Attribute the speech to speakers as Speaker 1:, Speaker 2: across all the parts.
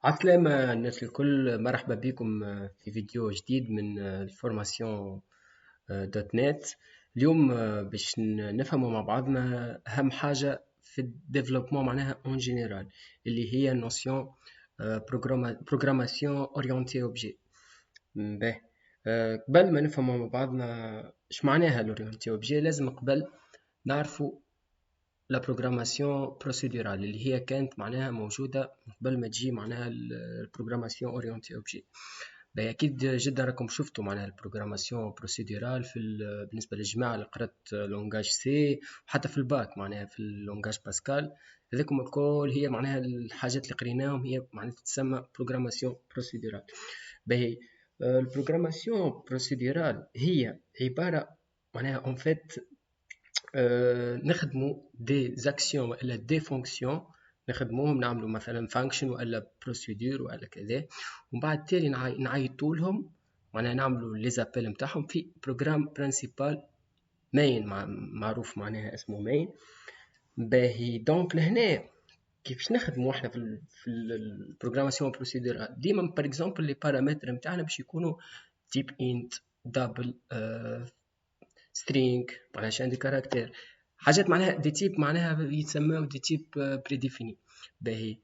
Speaker 1: عسلامة الناس الكل، مرحبا بكم في فيديو جديد من الفورماسيون دوت نت. اليوم باش نفهموا مع بعضنا أهم حاجة في الديفلوبمون معناها اون جينيرال، اللي هي نوسيون بروغراماسيون اورينتي اوبجي. باهي. قبل ما نفهموا مع بعضنا اش معناها الاورينتي اوبجي، لازم قبل نعرفوا لا بروغراماسيون بروسيدورال اللي هي كانت معناها موجودة قبل ما تجي معناها البروغراماسيون اورينتي اوبجي. باهي اكيد جدا راكم شفتوا معناها البروغراماسيون بروسيدورال بالنسبة للجماعة اللي قرأت لونجاج سي، وحتى في الباك معناها في اللونجاج باسكال. هذيكم الكل هي معناها الحاجات اللي قريناهم هي معناها تسمى بروغراماسيون بروسيدورال. باهي. البروغراماسيون بروسيدورال هي عبارة معناها اون فيت نخدموا دي زاكسيون ولا دي فونكسيون، نخدموهم نعملوا مثلا فانكشن ولا بروسيدور ولا كذا، ومن بعد تالي نعيطوا لهم معناها نعملوا لي زابيل نتاعهم في بروجرام برينسيبال مين معروف معناها اسمه مين. باهي دونك لهنا كيفاش نخدموا احنا في البروغراماسيون بروسيدور ديما بار اكزومبل لي بارامتر نتاعنا باش يكونوا تيب انت دبل سترينج معناها عندي كاركتير، حاجات معناها دي تيب معناها يتسموا دي تيب بريديفيني. باهي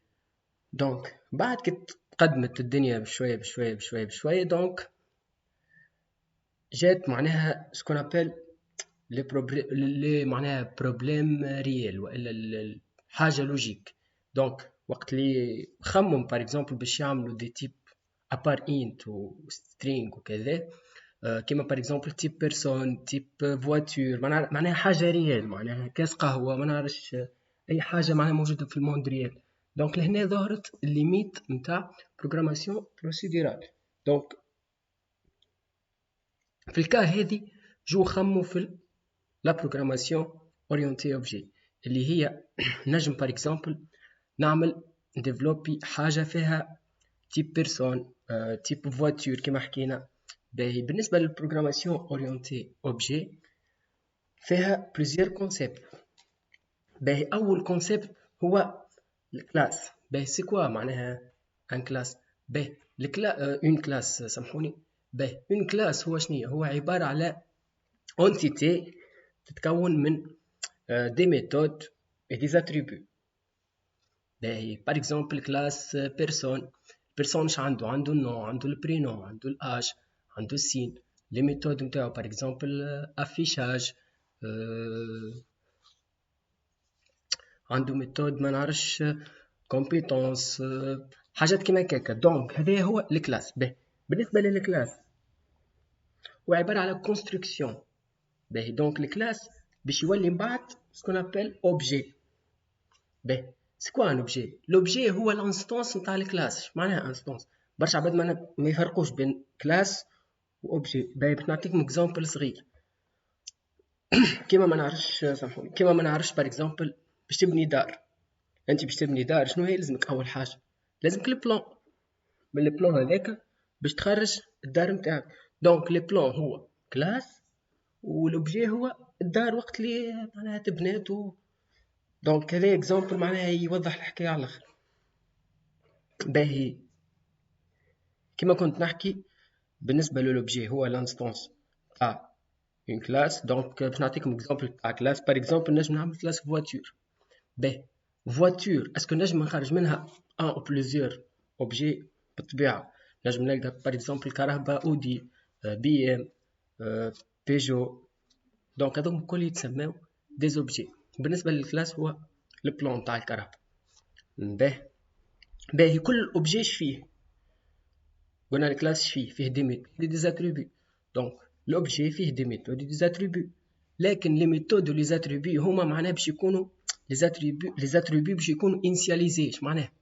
Speaker 1: دونك بعد كي تقدمت الدنيا بشويه بشويه بشويه بشويه، دونك جات معناها سكون ابل لي معناها بروبليم ريال ولا حاجه لوجيك. دونك وقت اللي خمم بار اكزومبل باش يعملوا دي تيب ابار انت وسترينج وكذا، كيما بار اكزومبل تيب بيرسون تيب فواتور، معناها حاجه ريال معناها كاس قهوه ما نعرفش اي حاجه معناها موجوده في الموند ريال. دونك لهنا ظهرت الليميت نتاع بروغراماسيون بروسيدورال. دونك في الكا هذه جو خموا في لا بروغراماسيون اورينتي اوبجي، اللي هي نجم بار اكزومبل نعمل ديفلوبي حاجه فيها تيب بيرسون تيب فواتور كما حكينا. باهي بالنسبه للبروغراماسيون اورينتي اوبجي فيها بليزيور كونسيبت. باهي اول كونسيبت هو الكلاس. باهي سي كوا معناها ان كلاس؟ باهي اون كلاس سامحوني. باهي اون كلاس هو شنيا؟ هو عباره على اونتيتي تتكون من دي ميثود et des attributs. باهي بار اكزومبل كلاس بيرسون، بيرسون اش عنده النو، عنده البرينو، عنده الاج، عنده السين. لي ميثود نتاعو بار اكزومبل افيشاج، عنده ميثود ما نعرفش كومبيتونس، حاجات كيما هكاكا. دونك هذا هو الكلاس. باهي بالنسبه للكلاس هو عباره على كونستركسيون. باهي دونك الكلاس باش يولي من بعد سكون ابل اوبجي. باهي سكوا ان اوبجي؟ لوبجي هو الانستونس نتاع الكلاس. معناها انستونس برشا عباد ما يفرقوش بين كلاس واوبجي. باهي باش نعطيكم اكزامبل صغير. كيما ما نعرفش سامحوني، كيما ما نعرفش بار اكزومبل باش تبني دار. انت باش تبني دار شنو هي لازمك؟ اول حاجه لازمك البلان. من البلان هذاك باش تخرج الدار نتاعك. دونك لي بلان هو كلاس، والاوبجي هو الدار وقت اللي معناها تبنات دونك هذا اكزامبل معناها يوضح الحكايه على الاخر. باهي كما كنت نحكي بالنسبه للاوبجي هو لانستونس تاع اون كلاس. دونك باش نعطيكم اكزامبل تاع كلاس. بار اكزومبل نجم نعمل كلاس فواتور. باهي فواتور اسكو نجم نخرج منها ان او بليزيور اوبجي؟ بالطبيعه نجم نلقى بار اكزومبل كهرباء اودي، بي ام، بيجو. دونك هذوم الكل يتسموا دي زوبجي. بالنسبه للكلاس هو البلان تاع الكهرباء. باهي باهي كل اوبجي فيه قلنا الكلاس فيه دي ميثود دي ديزاتريبي. دونك لوبجي فيه دي ميثود دي ديزاتريبي، لكن لي ميثود ولي زاتريبي هما معناها باش يكونوا لي زاتريبي باش يكونوا انيسياليزي. اش معناها؟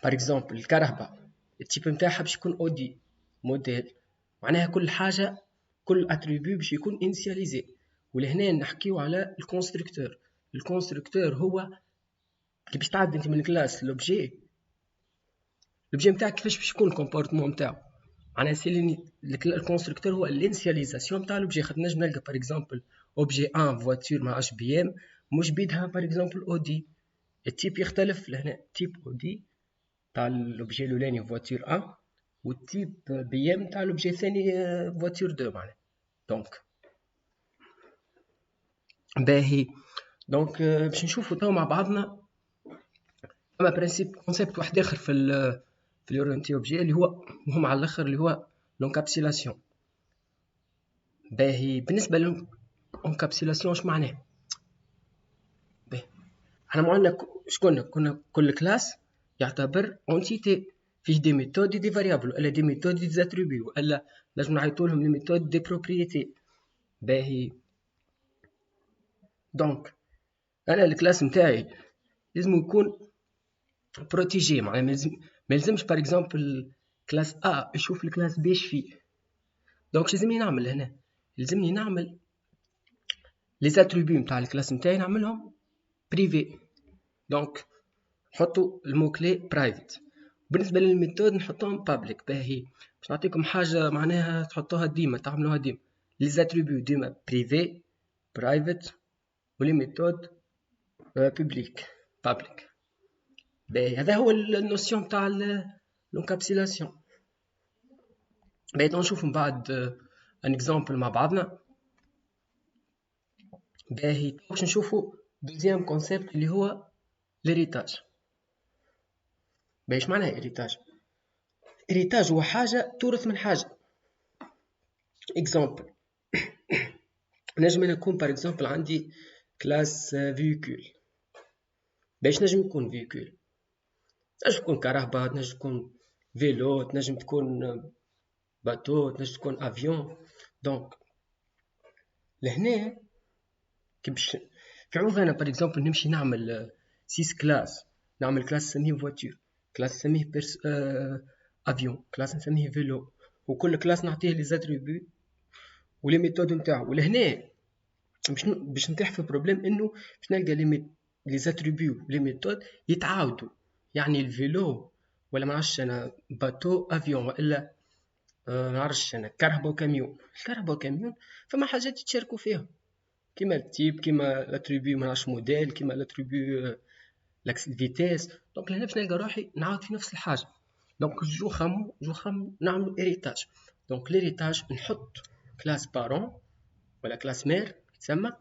Speaker 1: بار اكزومبل الكهرباء التيب نتاعها باش يكون اودي موديل، معناها كل حاجه كل اتريبيو باش يكون انيسياليزي. ولهنا نحكيو على الكونستركتور. الكونستركتور هو كي باش تعدي انت من الكلاس لوبجي، لوبجي نتاعك كيفاش باش يكون الكومبورتمون نتاعو. معناها سي الكونستركتور هو الانيسياليزاسيون نتاع لوبجي. خاطر نجم نلقى بار اكزومبل اوبجي ان فواتور مع اش بي ام مش بيدها بار اكزومبل اودي، التيب يختلف لهنا تيب اودي تاع لوبجي الاولاني فواتور 1 والتيب بي ام تاع لوبجي الثاني فواتور 2 معناها. دونك باهي، دونك باش نشوفوا توا مع بعضنا اما برانسيب كونسيبت واحد اخر في الاورينتي اوبجي اللي هو مهم على الاخر، اللي هو لونكابسيلاسيون. باهي، بالنسبه للانكابسيلاسيون اش معناه؟ باهي، احنا معنا شكون كنا كل كلاس يعتبر اونتيتي فيه دي ميثود دي فاريابل، ولا دي ميثود دي زاتريبي، ولا لازم نعيطوا لهم لي ميثود دي بروبريتي. باهي، دونك انا الكلاس نتاعي لازم يكون بروتيجي، معناها ما يلزمش باغ اكزومبل كلاس ا يشوف الكلاس بي اش فيه. دونك لازمني نعمل هنا، لازمني نعمل لي زاتريبي نتاع الكلاس نتاعي نعملهم بريفي. دونك نحطوا المو كلي برايفت. بالنسبه للميثود نحطوهم بابليك. باهي، باش نعطيكم حاجه معناها تحطوها ديما، تعملوها ديما، لي زاتريبي ديما بريفي برايفت، ولي ميثود بوبليك بابليك. باهي، هذا هو النوسيون تاع لونكابسيلاسيون. باهي، نشوف من بعد ان اكزامبل مع بعضنا. باهي، باش نشوفوا دوزيام كونسيبت اللي هو ليريتاج. باهي، اش معناها إريتاج؟ إريتاج هو حاجة تورث من حاجة. إكزامبل، نجم يكون باغ إكزامبل عندي كلاس فيكول. باش نجم يكون فيكول، نجم تكون كهرباء، تنجم تكون فيلو، تنجم تكون باتو، تنجم تكون أفيون. دونك لهنا كي باش في عوض أنا باغ إكزامبل نمشي نعمل 6 كلاس، نعمل كلاس نسميه فواتور، كلاس نسميه افيون، كلاس نسميه فيلو، وكل كلاس نعطيه لي زاتريبي ولي ميثود نتاعو. ولهنا باش نطيح في بروبليم انه باش نلقى لي زاتريبي ولي ميثود يتعاودوا. يعني الفيلو ولا ما نعرفش انا باتو افيون، والا ما نعرفش انا كهرباء وكاميون. الكهرباء وكاميون فما حاجات يتشاركوا فيها، كيما التيب، كيما لاتريبي ما نعرفش موديل، كيما لاتريبي لاكس فيتيس. دونك هنا باش نلقى روحي نعاود في نفس الحاجه. دونك جو خم نعمل إريتاج. دونك l'héritage نحط كلاس بارون ولا كلاس مير تسمى،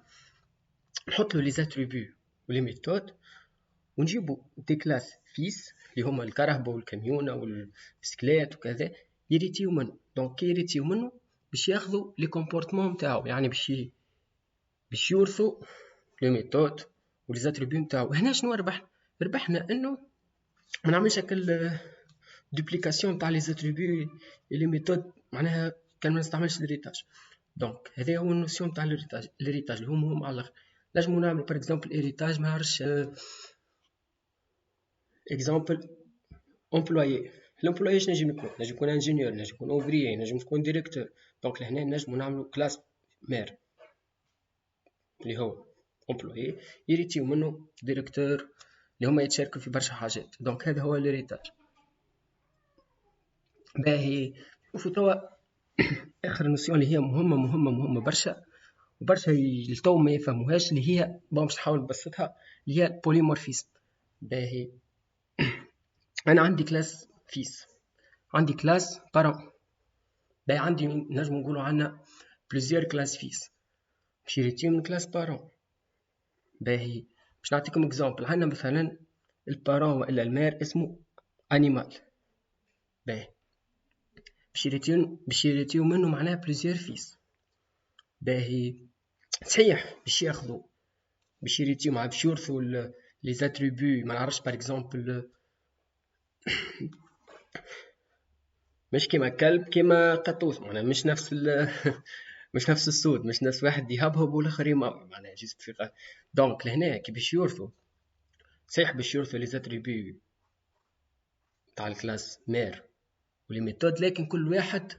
Speaker 1: نحط له لي زاتريبي ولي ميثود، ونجيبو دي كلاس فيس اللي هما الكهرباء والكاميونه والبسكليت وكذا، يريتيو منه. دونك كي يريتيو منه باش ياخذوا لي كومبورتمون نتاعو، يعني باش يورثوا لي ميثود ولي زاتريبي نتاعو. هنا شنو ربحنا انه ما نعملش هكا دوبليكاسيون تاع لي زاتريبي لي ميثود، معناها كان ما نستعملش ليريتاج. دونك هذا هو النوسيون تاع ليريتاج اللي هو مهم على الاخر. نجمو نعملو باغ اكزومبل إريتاج ما نعرفش اكزومبل امبلويي. الامبلويي اش نجم يكون انجينيور، نجم يكون اوفريي، نجم يكون ديريكتور. دونك لهنا نجمو نعملو كلاس مير اللي هو امبلويي يريتيو منه ديريكتور اللي هما يتشاركوا في برشا حاجات. دونك هذا هو ليريتاج. باهي، شوفوا توا اخر نوسيون اللي هي مهمه برشا وبرشا التو ما يفهموهاش، اللي هي باش نحاول نبسطها، اللي هي البوليمورفيزم. باهي، انا عندي كلاس فيس، عندي كلاس بارون. باهي، عندي نجم نقولوا عندنا بليزيور كلاس فيس باش يريتيو من كلاس بارون. باهي، باش نعطيكم اكزامبل، عندنا مثلا البارون والا المير اسمه انيمال. باهي، باش يريتيو منه معناها بليزيور فيس. باهي، صحيح باش يريتيو مع باش يورثوا لي زاتريبي، ما نعرفش باغ اكزومبل مش كيما كلب كيما قطوس، معناها مش نفس مش نفس الصوت، مش نفس واحد يهبهب والاخر يمر، معناها جيست في دونك لهنا كي باش يورثوا، صحيح باش يورثوا لي زاتريبي تاع الكلاس مير ولي ميثود، لكن كل واحد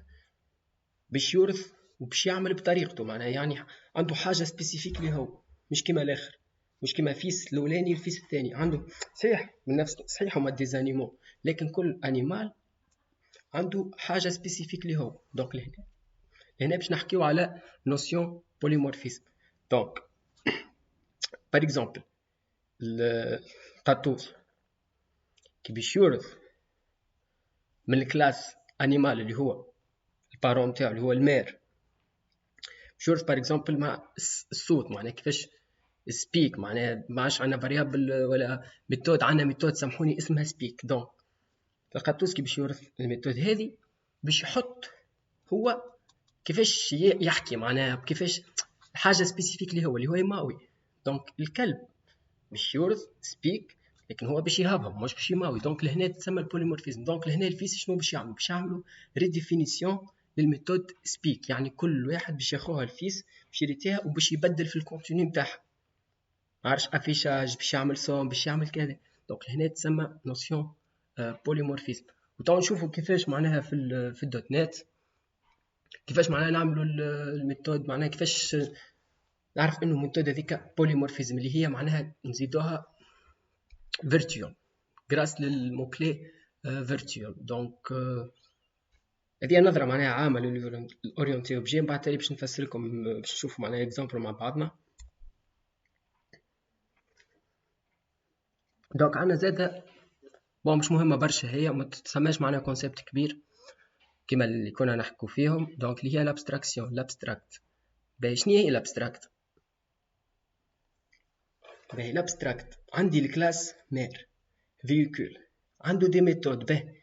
Speaker 1: باش يورث وباش يعمل بطريقته، معناها يعني عنده حاجه سبيسيفيك اللي هو مش كيما الاخر، مش كيما فيس الاولاني الفيس الثاني عنده صحيح من نفس صحيح هما دي زانيمو، لكن كل انيمال عنده حاجه سبيسيفيك اللي هو. دونك هنا باش نحكيو على نوسيون بوليمورفيزم. دونك باغ اكزومبل القطوس كي باش يورث من الكلاس انيمال اللي هو البارون نتاعو اللي هو المير، باش يورث باغ اكزومبل مع الصوت، معناها كيفاش سبيك، معناها ما عادش عندنا فاريابل ولا ميثود، عندنا ميثود سامحوني اسمها سبيك. دونك القطوسكي باش يورث الميثود هذه باش يحط هو كيفاش يحكي، معناها كيفاش حاجه سبيسيفيك اللي هو يماوي. دونك الكلب باش يورث سبيك، لكن هو باش يهضم مش باش يماوي. دونك لهنا تسمى البوليمورفيزم. دونك لهنا الفيس شنو باش يعملوا؟ باش يعملوا ريديفينيسيون للميثود سبيك، يعني كل واحد باش ياخوها الفيس باش يريتيها وباش يبدل في الكونتينيو نتاعها، عارش افيشاج باش يعمل صوم باش يعمل كذا. دونك هنا تسمى نوسيون بوليمورفيزم. وتو نشوفوا كيفاش معناها في الدوت نت كيفاش معناها نعملوا الميثود، معناها كيفاش نعرف انه الميثود هذيك بوليمورفيزم اللي هي معناها نزيدوها فيرتوال غراس للموكلي فيرتوال. دونك هذه نظره معناها عامه للاورينتي اوبجي. من بعد تالي باش نفسر لكم، باش نشوفوا معناها اكزامبل مع بعضنا. دونك عندنا زاده بون مش مهمه برشا، هي ما تسماش معناها كونسيبت كبير كما اللي كنا نحكوا فيهم. دونك اللي هي الابستراكسيون، الابستراكت. باهي شنو هي الابستراكت؟ باهي الابستراكت عندي الكلاس مير فيكول عنده دي ميثود. باهي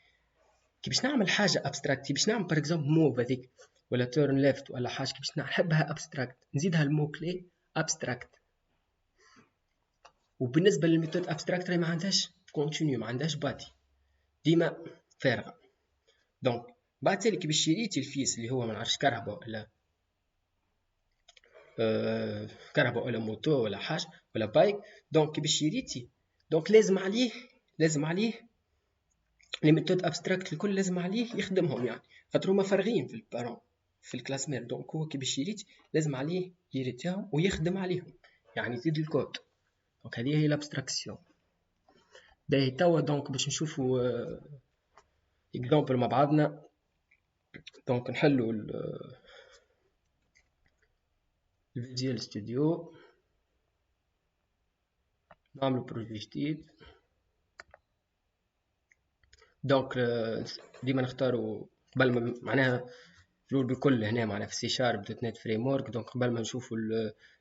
Speaker 1: كي باش نعمل حاجه ابستراكت، باش نعمل باغ اكزومبل موف هذيك ولا تيرن ليفت ولا حاجه، كي باش نحبها ابستراكت نزيدها المو كلي ابستراكت. وبالنسبه للميثود ابستراكت راهي ما عندهاش كونتينيو، ما عندهاش بادي، ديما فارغه. دونك بعد تالي كي باش يريتي الفيس اللي هو ما نعرفش كهرباء ولا كهرباء ولا موتو ولا حاجه ولا بايك، دونك كي باش يريتي دونك لازم عليه لي ميثود ابستراكت الكل لازم عليه يخدمهم، يعني خاطر هما فارغين في البارون في الكلاس مير. دونك هو كي باش يريت لازم عليه يريتهم ويخدم عليهم، يعني يزيد الكود. دونك هذه هي الابستراكسيون. باهي توا دونك باش نشوفوا اكزامبل مع بعضنا. دونك نحلوا الفيجوال ستوديو، نعملوا بروجي جديد. دونك ديما نختاروا قبل ما معناها الفلور بكل هنا معناها في سي شارب دوت نت فريم ورك. دونك قبل ما نشوفوا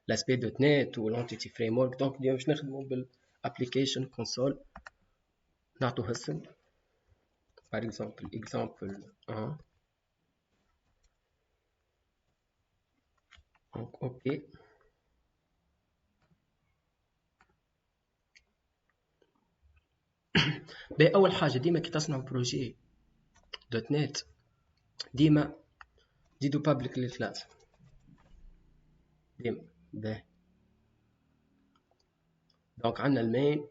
Speaker 1: لاسبي دوت نت والانتيتي فريم ورك، دونك ديما باش نخدموا بالابليكيشن كونسول. نعطوه اسم par exemple example 1. donc ok. اول حاجه ديما كي تصنعوا بروجي دوت نت ديما زيدوا بابليك للكلاس ديما. باهي دونك عندنا المين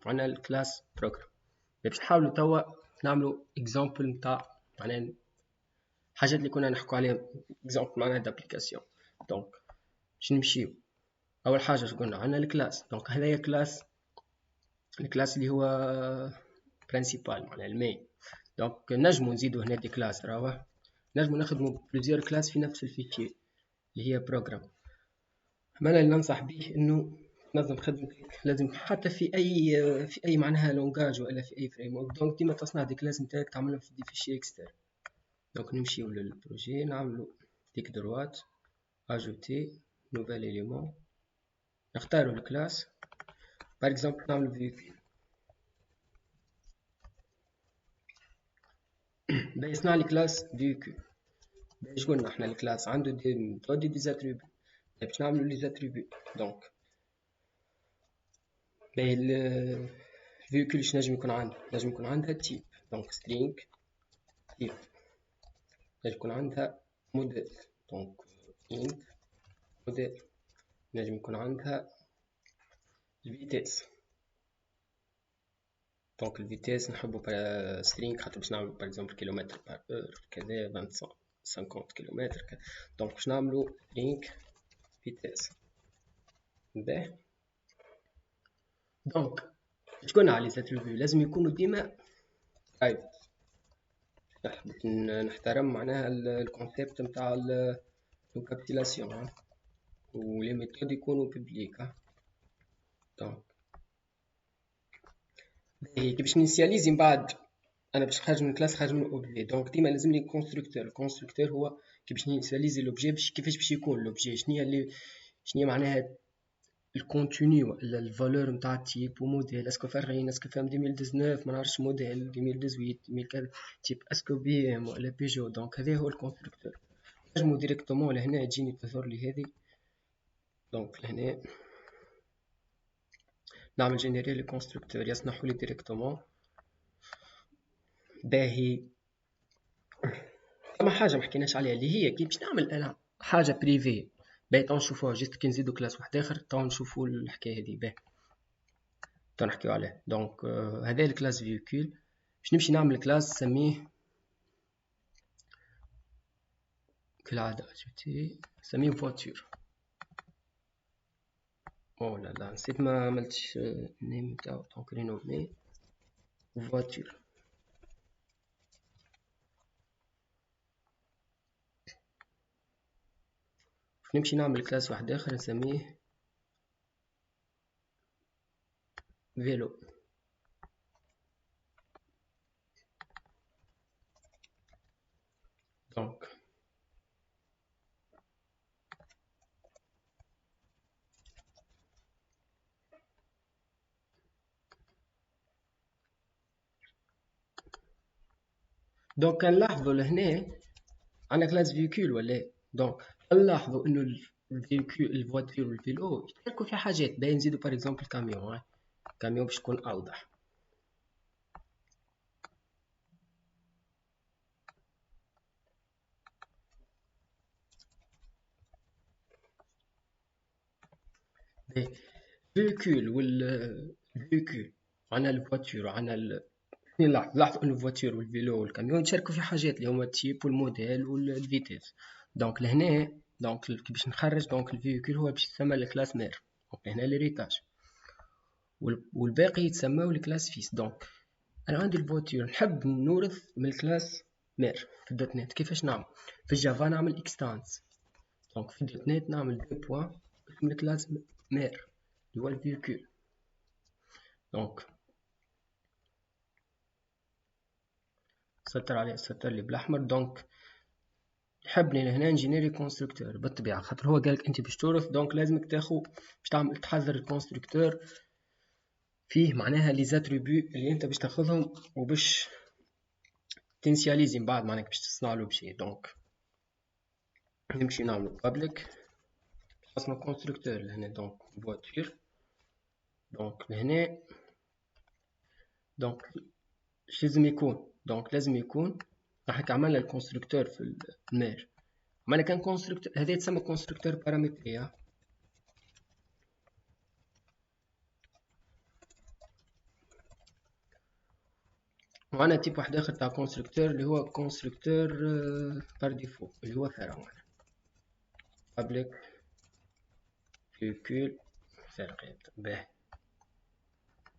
Speaker 1: وعندنا الكلاس بروجرام. باش نحاولوا توا نعملوا اكزامبل نتاع معناها حاجات اللي كنا نحكوا عليها، اكزامبل معناها دابليكاسيون. دونك باش نمشيو اول حاجه قلنا عندنا الكلاس. دونك هذايا الكلاس اللي هو برينسيبال معناها المين. دونك نجمو نزيدو هنا دي كلاس، راهو نجمو نخدمو بليزيور كلاس في نفس الفيشي اللي هي بروجرام. ما انا اللي ننصح به انه تنظم خدمتك، لازم حتى في اي معناها لونجاج ولا في اي فريم ورك. دونك ديما تصنع دي كلاس نتاعك تعملهم في دي فيشي اكسترن. دونك نمشيو للبروجي، نعملو ديك دروات اجوتي نوفيل اليمون، نختارو الكلاس باغ اكزومبل نعملو فيكول. باش يصنع لي كلاس فيكول. باش قلنا احنا الكلاس عنده دي ميثود دي زاتريبيوت، باش نعملو لي زاتريبيوت. دونك باهي الفيكول اش نجم يكون عندها؟ نجم يكون عندها تيب، دونك سترينغ تيب. نجم يكون عندها موديل، دونك انت موديل. نجم يكون عندها الفيتيس، دونك الفيتيس نحبو سترينغ خاطر باش نعملو باغ اكزومبل كيلومتر بار اور كذا 50 كيلومتر كذا. دونك باش نعملو سترينغ فيتيس. باهي دونك باش قلنا على لي زاتريبيو لازم يكونوا ديما برايفت، نحترم معناها الكونسيبت نتاع الانكابسيلاسيون ولي ميثود يكونوا بوبليك. دونك باهي كي باش نينيسياليزي من بعد انا باش نخرج من كلاس خارج من اوبجي، دونك ديما لازم لي كونستركتور. الكونستركتور هو كي باش نينيسياليزي لوبجي، باش كيفاش باش يكون لوبجي، شنو معناها الكونتوني ولا الفالور نتاع التيب وموديل، اسكو فرعين، اسكو فام 2019 ما نعرفش موديل 2018 2000 كذا تيب، اسكو بي ام ولا بيجو. دونك هذا هو الكونستركتور. نجمو ديريكتومون لهنا تجيني تظهر لي هذه. دونك لهنا نعمل جينيري لي كونستركتور يسمحوا لي ديريكتومون. باهي فما حاجه ما حكيناش عليها اللي هي كي باش نعمل انا حاجه بريفي. باهي تو نشوفوها جيست كي نزيدو كلاس واحد اخر تو نشوفو الحكايه هذه. باهي تو نحكيو عليه. دونك هذا الكلاس فيكول باش نمشي نعمل كلاس نسميه كالعاده اجوتي، نسميه فواتور. او لا لا نسيت ما عملتش النيم نتاعو. دونك رينومي فواتور. نمشي نعمل كلاس واحد اخر نسميه فيلو. دونك كنلاحظوا لهنا عندنا كلاس فيكول ولا. دونك نلاحظوا انه الفيكول الفواتور والفيلو يشتركوا في حاجات. باين نزيدوا بار اكزومبل كاميون. كاميون باش تكون اوضح. الفيكول والفيكول عندنا الفواتور وعندنا لاحظوا انه الفواتور والفيلو والكاميون يتشاركوا في حاجات اللي هما التيب والموديل والفيتيس. دونك لهنا دونك كي باش نخرج دونك الفيكول هو باش يتسمى الكلاس مير. دونك هنا ليريتاج والباقي يتسمى الكلاس فيس. دونك انا عندي الفواتور نحب نورث من الكلاس مير في الدوت نت. كيفاش نعمل؟ في الجافا نعمل اكستانس. دونك في الدوت نت نعمل دو بوان اسم الكلاس مير اللي هو الفيكول. دونك سطر عليه سطر لي بالاحمر. دونك يحبني لهنا نجينيري كونستركتور بالطبيعه خاطر هو قالك انت باش تورث. دونك لازمك تاخو باش تعمل تحذر الكونستركتور فيه معناها لي زاتريبيو اللي انت باش تاخذهم وباش تنسياليزي من بعد معناها باش تصنع له بشيء. دونك نمشي نعملو بابليك اسمه كونستركتور لهنا. دونك فواتور. دونك لهنا دونك اش لازم يكون؟ دونك لازم يكون راح عملنا الكونستركتور في المير. عملنا كان كونستركتور هذا يتسمى كونستركتور بارامتري. وعندنا تيب واحد اخر تاع كونستركتور اللي هو كونستركتور بار ديفو اللي هو فرع بابليك فيكول فرقيت. باهي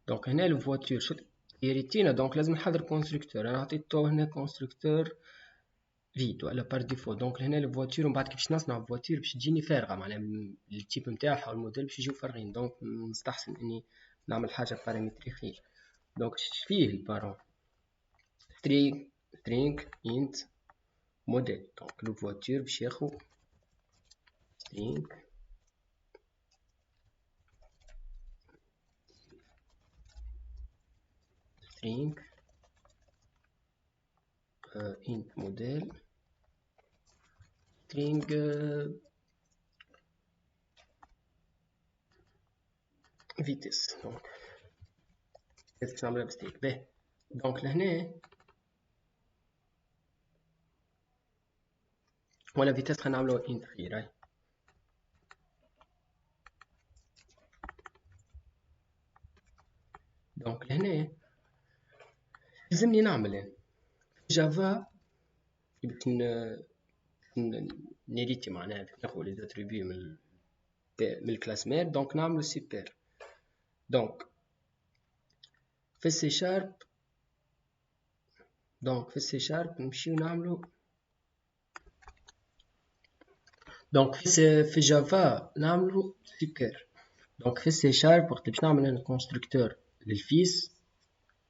Speaker 1: دونك هنا الفواتور شو يريتينا. دونك لازم نحضر كونستركتور. انا عطيتو هنا كونستركتور فيد ولا بار ديفو. دونك هنا الفواتور ومن بعد كيفاش نصنع الفواتور باش تجيني فارغه معناها التيب نتاعها والموديل باش يجيو فارغين. دونك مستحسن اني نعمل حاجه بارامتري خير. دونك اش فيه البارون string int موديل. دونك لو فواتور باش ياخو string int موديل string فيتيس. دونك كيفاش نعملها بستيك. باهي دونك لهنا ولا فيتيس خلينا نعملو int خير. دونك لهنا لازمني نعمل جافا باش نيريتي معناها ناخذ لي زاتريبيو من الكلاس مير. دونك نعملو سيبير. دونك في السي شارب دونك في السي شارب نمشيو نعملو. دونك في جافا نعملو سيبير. دونك في السي شارب وقت باش نعمل انا كونستركتور للفيس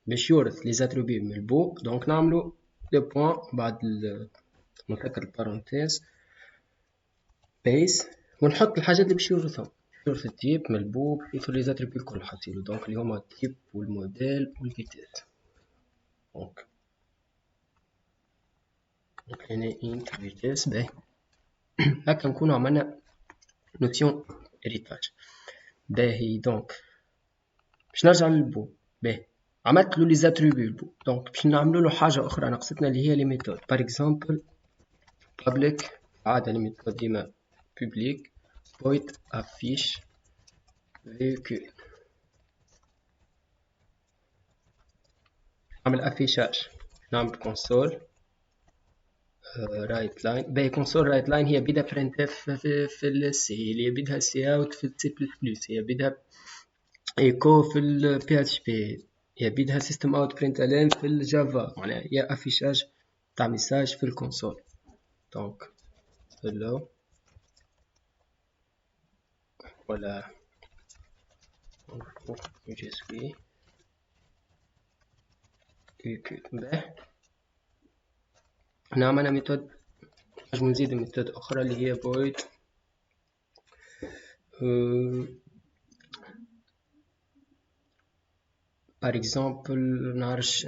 Speaker 1: باش يورث لي زاتريبيو من البو، دونك نعملو دو بوان بعد نسكر البارونتيز بيس، ونحط الحاجات اللي باش يورثهم. يورث التيب من البو، يورث لي زاتريبيو الكل حاطينو، دونك اللي هما التيب والموديل والفيتيس. دونك هنا انت فيتيس. باهي هكا نكونو عملنا نوسيون هيريتاج. باهي دونك باش نرجع للبو. باهي عملت له لي زاتريبيو البو، دونك باش نعملو له حاجه اخرى ناقصتنا اللي هي لي ميثود. باغ اكزومبل بابليك، عاده لي ميثود ديما بوبليك void affiche véhicule. نعمل افيشاج، نعمل كونسول رايت لاين. باهي كونسول رايت لاين هي بيدها برنت اف في السي، اللي بيدها سي اوت في السي بلس بلس، هي بيدها ايكو في البي اتش بي، هي بيدها سيستم اوت برنت الين في الجافا. معناها هي افيشاج تاع ميساج في الكونسول. دونك هلو ولا جي باهي هنا عملنا ميثود. نجم نزيد ميثود اخرى اللي هي void par exemple نعرفش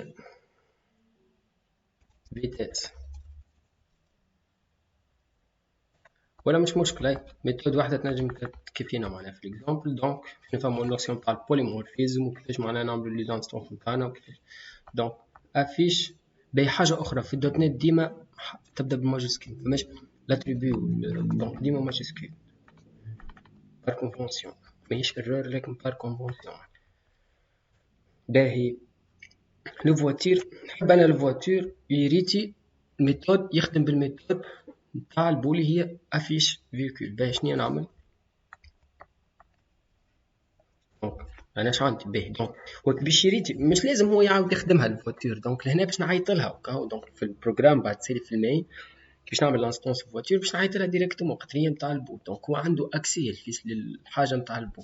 Speaker 1: vitesse، ولا مش مشكلة ميثود واحدة تنجم تكفينا معناها في الاكزامبل. دونك نفهمو النوسيون تاع البوليمورفيزم وكيفاش معناها نعملو لي زانستونس نتاعنا وكيفاش. دونك افيش. باهي حاجة أخرى في الدوت نت ديما تبدا بالماجسكيل، مفماش لاتريبيو دونك ديما ماجسكيل بار كونفونسيون، ماهيش ايرور لكن بار كونفونسيون. باهي لو فواتير، نحب انا الفواتير يريتي ميثود يخدم بالميثود نتاع البولي هي افيش فيكول. باهي شنيا نعمل؟ دونك انا اش عندي؟ باهي دونك وقت باش يريتي مش لازم هو يعاود يخدمها الفواتير، دونك لهنا باش نعيطلها كاو. دونك في البروغرام بعد سيري في المين باش نعمل لانستونس فواتير باش نعيطلها ديريكتومون قد هي نتاع البو. دونك هو عنده اكسي الفيس للحاجه نتاع البو،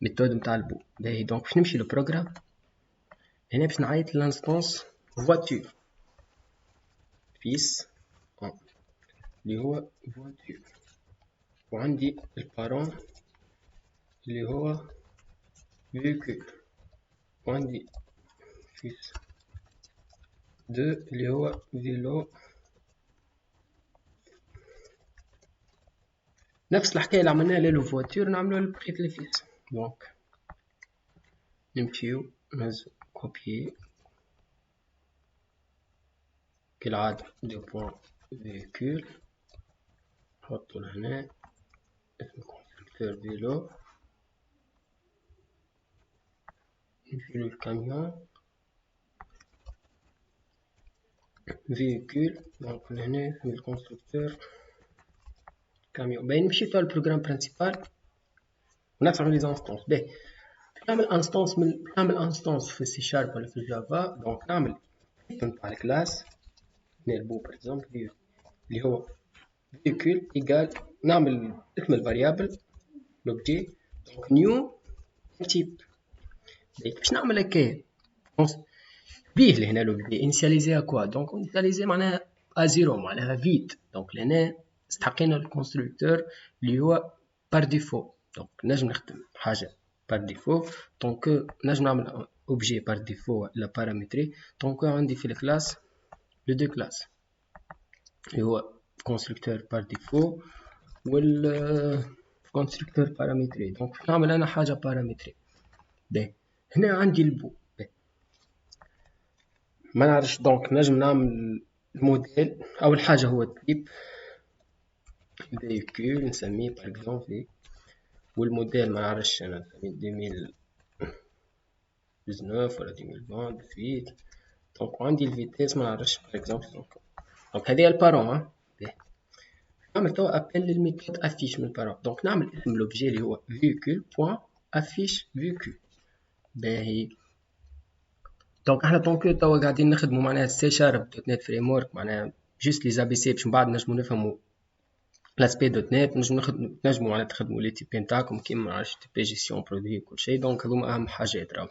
Speaker 1: ميثود نتاع البو. باهي دونك باش نمشي للبروغرام هنا باش نعيط لانستونس فواتير فيس اللي هو فواتير، وعندي البارون اللي هو فيكول، وعندي فيس دو اللي هو فيلو. نفس الحكايه اللي عملناها للو فواتير نعملوها لبقية الفيس. دونك نمشيو نهزو كوبيي كالعادة دو بوان فيكول، نحطو لهنا اسم كونستركتور فيلو، نمشيو للكاميون فيكول. دونك لهنا اسم الكونستركتور كاميون. باين مشيتو على البروغرام برينسيبال ونفعلو لي زانستونس. باهي نعمل انستونس نعمل انستونس في السي شارب ولا في الجافا. دونك نعمل نتاع الكلاس نيربو باغ اكزومبل اللي هو فيكول ايكال، نعمل اسم الفاريابل لوبجي دونك نيو تيب. باش نعمل هكايا بيه لهنا لوبجي انيسياليزي كوا. دونك انيسياليزي معناها ازيرو معناها فيد. دونك لهنا استحقينا الكونستركتور اللي هو بار ديفو. دونك نجم نخدم حاجه بار ديفو. دونك نجم نعمل اوبجي بار ديفو ولا بارامتري. دونك عندي في الكلاس لو دو كلاس اللي هو كونستركتور بار ديفو وال كونستركتور بارامتري. دونك نعمل انا حاجه بارامتري. باهي هنا عندي البو. ما نعرفش دونك نجم نعمل الموديل. اول حاجه هو التيب فيكول نسميه باغ اكزومبل، والموديل ما نعرفش انا نسميه 2019 ولا 2020. دونك عندي الفيتيس ما نعرفش باغ اكزومبل. دونك هذه البارون. نعمل توا ابل للميثود افيش من البارون. دونك نعمل اسم لوبجي اللي هو فيكول بوان افيش فيكول. باهي دونك احنا توا قاعدين نخدموا معناها سي شارب دوت نت فريم ورك، معناها جوست لي زابي سي باش من بعد نجمو نفهموا لاسبي دوت نت. نجمو معناها تخدموا لي تي بي نتاعكم كيما معرفش تي بي جيستيون برودوي وكل شيء. دونك هذوما اهم حاجات راهو.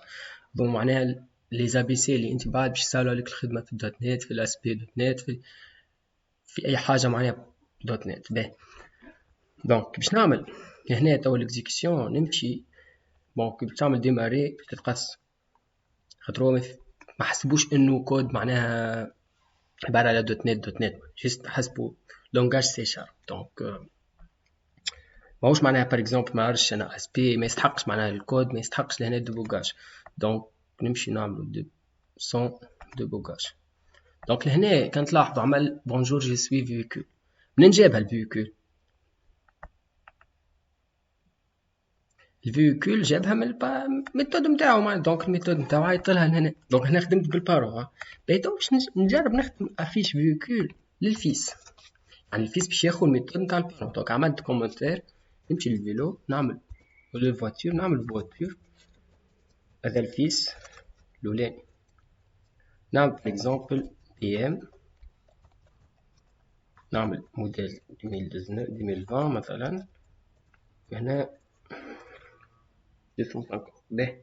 Speaker 1: هذوما معناها لي زابي سي اللي انت بعد باش يسهلوا عليك الخدمه في الدوت نت، في الاس بي دوت نت، في اي حاجه معناها دوت نت. باهي دونك باش نعمل هنا تو الاكزيكسيون نمشي. دونك باش تعمل ديماري تتقص، خاطر هو ما حسبوش انه كود معناها عباره على دوت نت. دوت نت جست حسبوا لونغاج سي شارب. دونك ماهوش معناها بار اكزومبل ما عرفش انا اس بي ما يستحقش معناها الكود ما يستحقش لهنا ديبوغاج. دونك نمشي نعملو سون ديبوغاج. دونك لهنا كان تلاحظوا عمل بونجور جي سوي فيكول. منين جابها الفيكول؟ الفيكول جابها من الميثود نتاعو معناها. دونك الميثود نتاعو عيطلها لهنا. دونك هنا خدمت بالبارو. باهي تو باش نجرب نخدم افيش فيكول للفيس. يعني الفيس باش ياخذ الميثود نتاع البارو. دونك عملت كومنتير نمشي للفيلو نعمل للفواتور نعمل فواتور. هذا الفيس الاولاني نعمل par exemple PM نعمل موديل 2020 مثلا هنا 250. باهي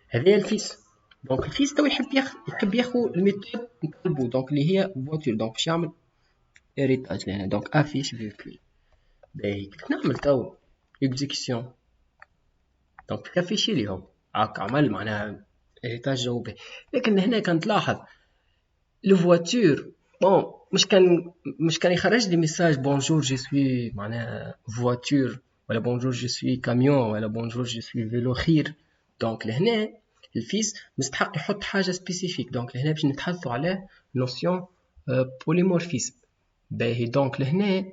Speaker 1: هذا الفيس. دونك الفيس تو يحب ياخذ الميثود نطلبو دونك اللي هي فواتور. دونك باش يعمل هيريتاج لهنا. دونك افيش فيكول. باهي كيف نعمل تو اكزيكسيون. دونك كافيشي لي هو هاك عمل معناها هيريتاج جاوبه. لكن هنا كنت لاحظ لو فواتور بون مش كان يخرج لي ميساج بونجور جي سوي معناها فواتور ولا بونجور جي سوي كاميون ولا بونجور جي سوي فيلو خير. دونك لهنا الفيس مستحق يحط حاجه سبيسيفيك. دونك لهنا باش نتحدثوا على نوسيون بوليمورفيزم. باهي دونك لهنا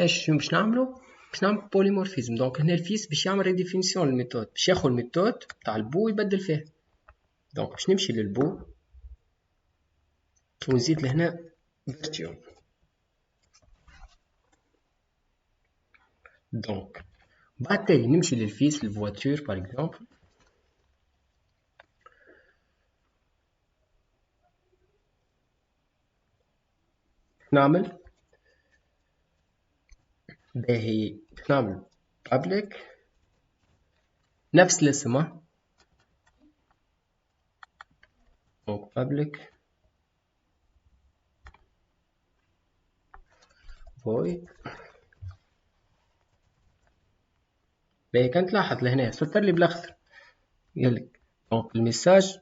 Speaker 1: شنو باش نعملو؟ باش نعمل بوليمورفيزم. دونك هنا الفيس باش يعمل ريديفينيسيون للميثود باش ياخذ الميثود تاع البو ويبدل فيه. دونك باش نمشي للبو ونزيد لهنا فيرتيو. دونك بعد تالي نمشي للفيس الفواتور باغ اكزومبل نعمل باهي نعمل public نفس الاسم. دونك public void. باهي كنت لاحظ لهنا سطر لي بالاخضر يلك. دونك الميساج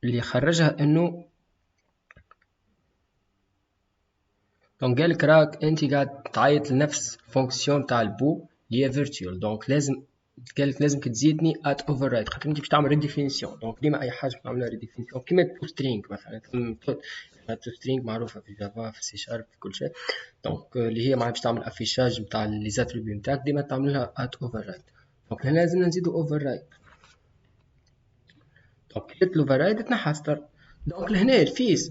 Speaker 1: اللي خرجها انه دونك قالك راك انت قاعد تعيط لنفس الفونكسيون تاع البو اللي هي فيرتوال. دونك لازم قالك لازمك تزيدني ات اوفر رايت خاطر انت باش تعمل ريديفينيسيون. دونك ديما اي حاجه تعملها ريديفينيسيون كيما تو سترينغ مثلا. تو سترينغ معروفه في جافا في سي شارب في كل شيء. دونك اللي هي معناها باش تعمل افيشاج نتاع لي زاتريبيو نتاعك ديما تعملها ات اوفر رايت. دونك هنا لازم نزيدو اوفر رايت. دونك كي اوفر رايت تنحى ستار. دونك لهنا الفيس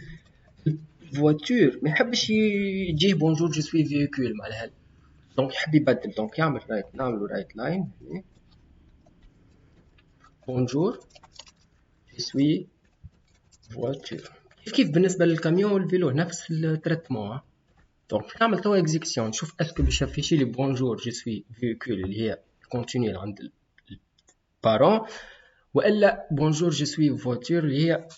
Speaker 1: فواتور ما يحبش يجيه بونجور جو سوي فيكول معناها. دونك يحب يبدل. دونك يعمل رايت نعملو رايت لاين بونجور جو سوي فواتور. كيف بالنسبه للكاميون والفيلو نفس التريتمون. دونك نعمل توا اكزيكسيون نشوف اسكو باش يافيشي لي بونجور جو سوي فيكول اللي هي كونتينيو عند البارون والا بونجور جو سوي فواتور اللي هي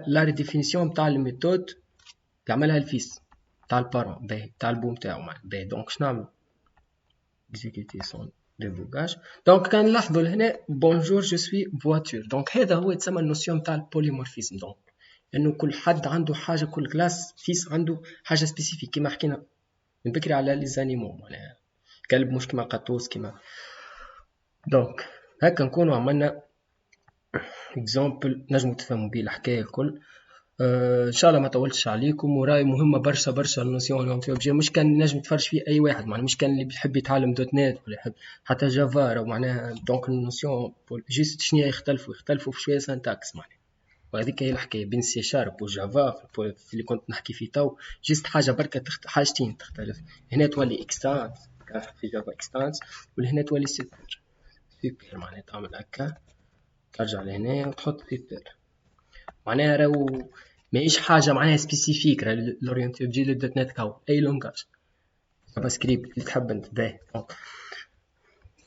Speaker 1: لا ريديفينيسيون تاع الميثود اللي عملها الفيس تاع البارون باهي تاع البو نتاعو معنا. باهي دونك شنعمل اكزيكوتي سون ديبوغاج. دونك كنلاحظوا لهنا بونجور جو سوي فواتور. دونك هذا هو يتسمى النوسيون تاع البوليمورفيزم. دونك انه كل حد عنده حاجه كل كلاس فيس عنده حاجه سبيسيفيك كيما حكينا من بكري على لي زانيمو معناها كلب مش كيما قطوس كيما. دونك هكا نكونوا عملنا اكزامبل نجمو تفهموا بيه الحكايه الكل. ان شاء الله ما طولتش عليكم. وراي مهمه برشا النوسيون اونتي مش كان نجم تفرش فيه اي واحد معناها مش كان اللي بيحب يتعلم دوت نت ولا يحب حتى جافا راه معناها. دونك النوسيون جيست شنو يختلفوا في شويه سانتاكس معناها. وهذيك هي الحكايه بين سي شارب وجافا في اللي كنت نحكي فيه تو. جيست حاجه بركه حاجتين تختلف. هنا تولي اكستانس في جافا اكستانس ولهنا تولي سوبر معناها تعمل هكا ترجع لهنا وتحط سوبر معناها راهو ماهيش حاجه معناها سبيسيفيك. راه لورينتي بجي للدوت نت كاو اي لونغاج جافا سكريبت اللي تحب انت. باهي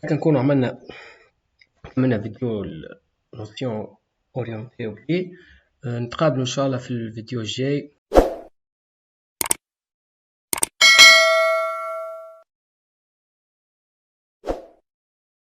Speaker 1: كنكونوا عملنا فيديو نوسيون اورينتي اوبجي. نتقابلوا ان شاء الله في الفيديو الجاي.